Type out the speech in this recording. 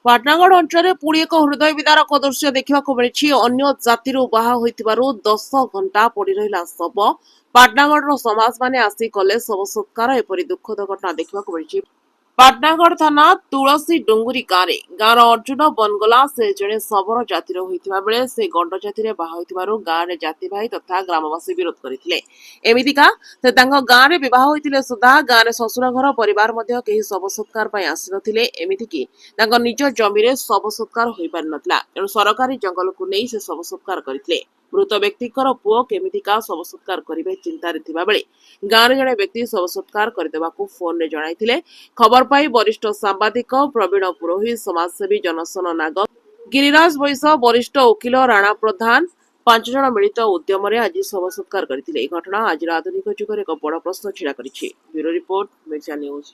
ପାଟନାଗଡ଼ ଅଞ୍ଚଳରେ ପୁଣି ଏକ ହୃଦୟ ବିଦାରକ ଦୃଶ୍ୟ ଦେଖିବାକୁ ମିଳିଛି। ଅନ୍ୟ ଜାତିରୁ ବାହା ହୋଇଥିବାରୁ 10 ଘଣ୍ଟା ପଡ଼ି ରହିଲା ଶବ। ପାଟନାଗଡ଼ର ସମାଜମାନେ ଆସି କଲେ ଶବ ସତ୍କାର। ଏପରି ଦୁଃଖଦ ଘଟଣା ଦେଖିବାକୁ ମିଳିଛି। ପାଟନାଗଡ଼ ଥାନା ତୁଳସୀ ଡୁଙ୍ଗୁରି ଗାଁର ଅର୍ଜୁନ ବନଗଲା ସେ ଜଣେ ଶବର ଜାତିର ହୋଇଥିବା ବେଳେ ସେ ଗଣ୍ଡ ଜାତିରେ ବାହା ହୋଇଥିବାରୁ ଗାଁରେ ଜାତି ଭାଇ ତଥା ଗ୍ରାମବାସୀ ବିରୋଧ କରିଥିଲେ। ଏମିତିକା ସେ ତାଙ୍କ ଗାଁରେ ବିବାହ ହୋଇଥିଲେ ସୁଦ୍ଧା ଗାଁରେ ଶ୍ୱଶୁର ଘର ପରିବାର ମଧ୍ୟ କେହି ଶବ ସତ୍କାର ପାଇଁ ଆସିନଥିଲେ। ଏମିତିକି ତାଙ୍କ ନିଜ ଜମିରେ ଶବ ସତ୍କାର ହୋଇପାରିନଥିଲା। ତେଣୁ ସରକାରୀ ଜଙ୍ଗଲକୁ ନେଇ ସେ ଶବ ସତ୍କାର କରିଥିଲେ। ମୃତ ବ୍ୟକ୍ତିଙ୍କର ପୁଅ କେମିତିକା ଶବ ସତ୍କାର କରିବେ ଚିନ୍ତାରେ ଥିବାବେଳେ ଗାଁରେ ଜଣେ ବ୍ୟକ୍ତି ଶବ ସତ୍କାର କରିଦେବାକୁ ଫୋନରେ ଜଣାଇଥିଲେ। ଖବର ପାଇ ବରିଷ୍ଠ ସାମ୍ବାଦିକ ପ୍ରବୀଣ ପୁରୋହିତ, ସମାଜସେବୀ ଜନସନ ନାଗ, ଗିରିରାଜ ବୈଶ, ବରିଷ୍ଠ ଓକିଲ ରାଣା ପ୍ରଧାନ 5 ଜଣ ମିଳିତ ଉଦ୍ୟମରେ ଆଜି ଶବ ସତ୍କାର କରିଥିଲେ। ଏହି ଘଟଣା ଆଜିର ଆଧୁନିକ ଯୁଗରେ ଏକ ବଡ଼ ପ୍ରଶ୍ନ ଛିଡ଼ା କରିଛି। Bureau report, Mirza news.